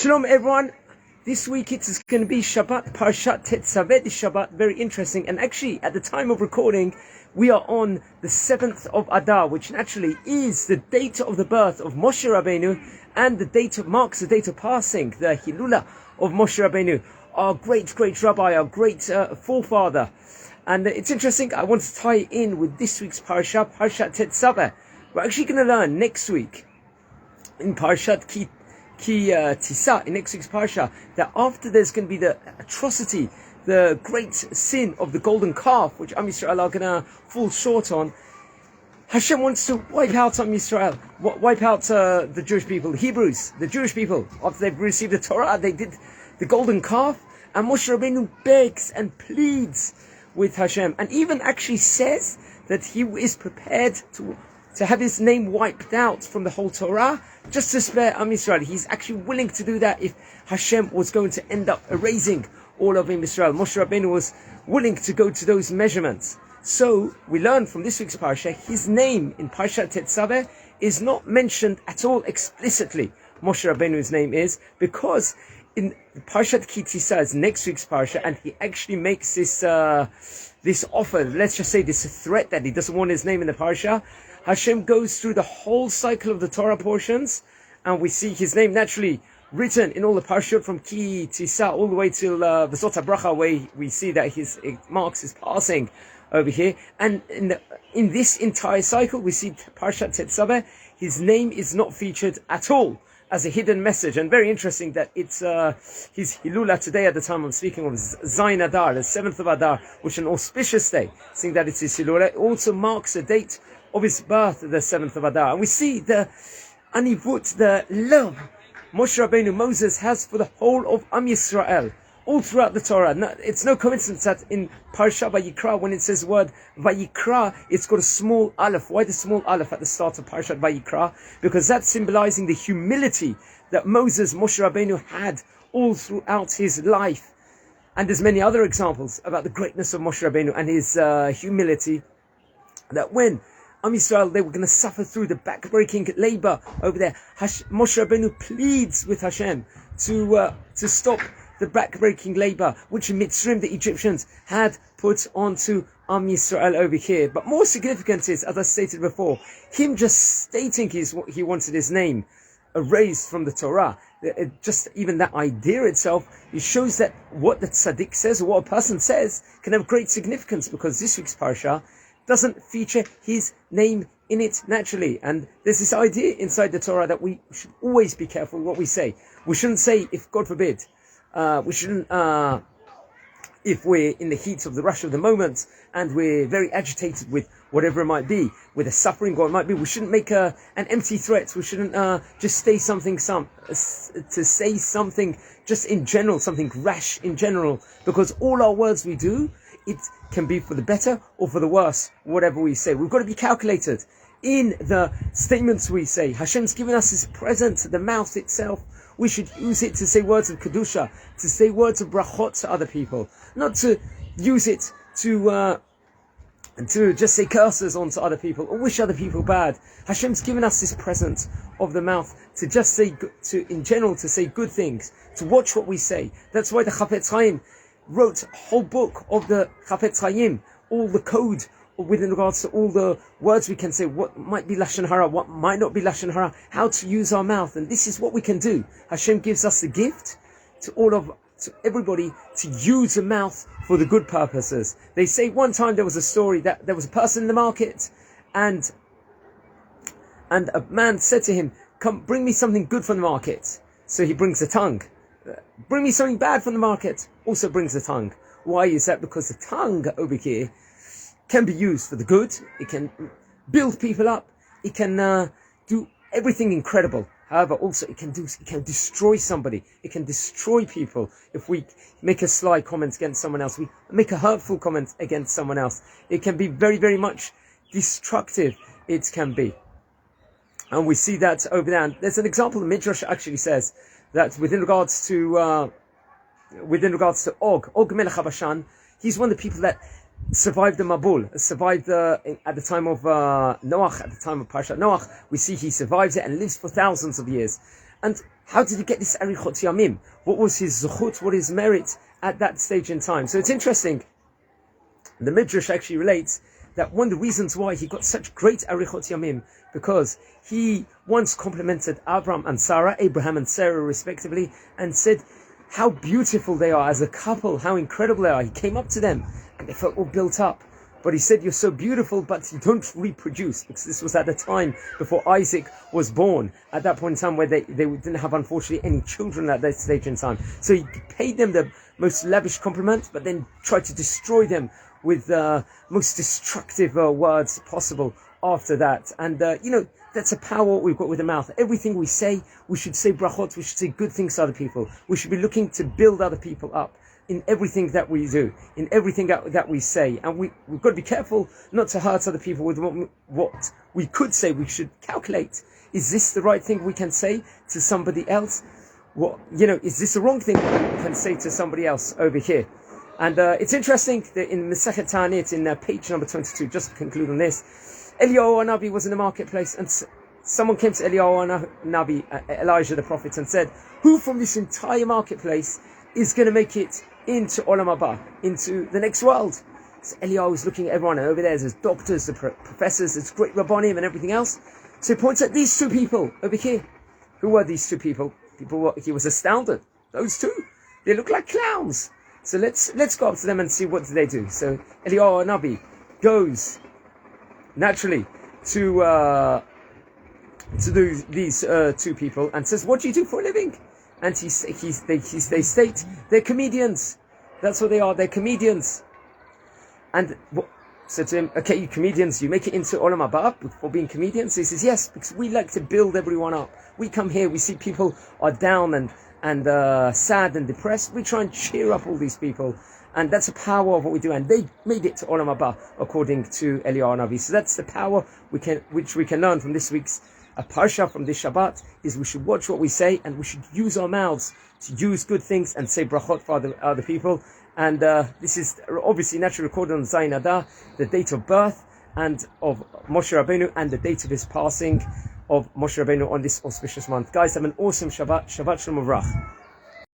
Shalom everyone. This week it's going to be Shabbat, Parshat Tetzaveh, this Shabbat, very interesting. And actually, at the time of recording, we are on the 7th of Adar, which naturally is the date of the birth of Moshe Rabbeinu, and the date marks the date of passing, the Hilula of Moshe Rabbeinu, our great rabbi, our great forefather. And it's interesting, I want to tie in with this week's Parshat Tetzaveh. We're actually going to learn next week in Parshat Ki Tisa, in next week's Parsha, that after there's going to be the atrocity, the great sin of the golden calf, which Am Yisrael are going to fall short on, Hashem wants to wipe out Am Yisrael, wipe out the Jewish people, the Hebrews, the Jewish people. After they've received the Torah, they did the golden calf, and Moshe Rabbeinu begs and pleads with Hashem, and even actually says that he is prepared to have his name wiped out from the whole Torah, just to spare Am Yisrael. He's actually willing to do that if Hashem was going to end up erasing all of Am Yisrael. Moshe Rabbeinu was willing to go to those measurements. So we learn from this week's Parsha, his name in Parshat Tetzaveh is not mentioned at all explicitly. Moshe Rabbeinu's name is, because in Parshat Ki Tisa is next week's Parsha, and he actually makes this offer, let's just say this threat that he doesn't want his name in the Parsha. Hashem goes through the whole cycle of the Torah portions, and we see his name naturally written in all the Parashot from Ki Tisa all the way till V'zot HaBracha, where we see that it marks his passing over here. And in this entire cycle, we see Parshat Tetzaveh, his name is not featured at all as a hidden message. And very interesting that it's his Hilula today, at the time I'm speaking of, Zayin Adar, the 7th of Adar, which is an auspicious day, seeing that it's his Hilula. It also marks the date of his birth, the 7th of Adar. And we see the anivut, the love Moshe Rabbeinu, Moses, has for the whole of Am Yisrael, all throughout the Torah. No, it's no coincidence that in Parshat Vayikra, when it says the word Vayikra, it's got a small aleph. Why the small aleph at the start of Parshat Vayikra? Because that's symbolizing the humility that Moses, Moshe Rabbeinu, had all throughout his life. And there's many other examples about the greatness of Moshe Rabbeinu and his humility, that when Am Yisrael, they were going to suffer through the back-breaking labor over there, Moshe Rabbeinu pleads with Hashem to stop the back-breaking labor, which in Mitzrayim, the Egyptians, had put onto Am Yisrael over here. But more significant is, as I stated before, him just stating he wanted his name erased from the Torah. Just even that idea itself, it shows that what the tzaddik says, or what a person says, can have great significance, because this week's Parsha doesn't feature his name in it naturally. And there's this idea inside the Torah that we should always be careful what we say. We shouldn't say, if God forbid, we shouldn't, if we're in the heat of the rush of the moment and we're very agitated with whatever it might be, with a suffering or it might be, we shouldn't make an empty threat. We shouldn't just say something just in general, something rash in general, because all our words we do, it can be for the better or for the worse, whatever we say. We've got to be calculated in the statements we say. Hashem's given us his present, the mouth itself. We should use it to say words of Kedusha, to say words of brachot to other people, not to use it to just say curses onto other people or wish other people bad. Hashem's given us this present of the mouth to just say, in general, to say good things, to watch what we say. That's why the Chafetz Chaim wrote a whole book of the Chafetz Chaim, all the code within regards to all the words we can say, what might be Lashon Hara, what might not be Lashon Hara, how to use our mouth. And this is what we can do. Hashem gives us the gift to everybody to use the mouth for the good purposes. They say one time there was a story that there was a person in the market, and a man said to him, "Come, bring me something good from the market." So he brings the tongue. Bring me something bad from the market. Also brings the tongue. Why is that? Because the tongue over here can be used for the good. It can build people up. It can do everything incredible. However, also it can destroy somebody. It can destroy people. If we make a sly comment against someone else, we make a hurtful comment against someone else, it can be very, very much destructive. It can be. And we see that over there. And there's an example the Midrash actually says that within regards to Og Melech HaBashan, he's one of the people that survived the Mabul, survived at the time of Noach, at the time of Parshat Noach. We see he survives it and lives for thousands of years. And how did he get this arichot yamim? What was his zuchut, what his merit at that stage in time? So it's interesting. The Midrash actually relates that one of the reasons why he got such great arichot yamim, because he once complimented Abraham and Sarah, Abraham and Sarah respectively, and said how beautiful they are as a couple, how incredible they are. He came up to them and they felt all built up. But he said, you're so beautiful, but you don't reproduce, because this was at the time before Isaac was born, at that point in time where they didn't have, unfortunately, any children at that stage in time. So he paid them the most lavish compliment, but then tried to destroy them with the most destructive words possible after that. And, that's a power we've got with the mouth. Everything we say, we should say brachot, we should say good things to other people. We should be looking to build other people up in everything that we do, in everything that we say. And we've got to be careful not to hurt other people with what we could say. We should calculate, is this the right thing we can say to somebody else? Is this the wrong thing we can say to somebody else over here? And it's interesting that in Masechet Ta'anit, in page number 22, just to conclude on this, Eliyahu Nabi was in the marketplace, and someone came to Eliyahu Nabi, Elijah the prophet, and said, who from this entire marketplace is going to make it into Olam Haba, into the next world? So Eliyahu was looking at everyone, and over there's doctors, the professors, there's great rabbanim and everything else. So he points at these two people over here. Who were these two people? He was astounded. Those two, they look like clowns. So let's go up to them and see what they do. So Eliyahu Nabi goes naturally to these two people and says, what do you do for a living? And they state they're comedians. That's what they are. They're comedians. And said to him, okay, you comedians, you make it into Olam Haba for being comedians? He says, yes, because we like to build everyone up. We come here, we see people are down and sad and depressed. We try and cheer up all these people. And that's the power of what we do. And they made it to Olam Haba, according to Eliyahu Navi. So that's the power which we can learn from this week's Parshat, from this Shabbat, is we should watch what we say, and we should use our mouths to use good things and say brachot for other people. And this is obviously naturally recorded on Zayin Adar, the date of birth and of Moshe Rabbeinu, and the date of his passing of Moshe Rabbeinu on this auspicious month. Guys, have an awesome Shabbat. Shabbat Shalom Uvrach.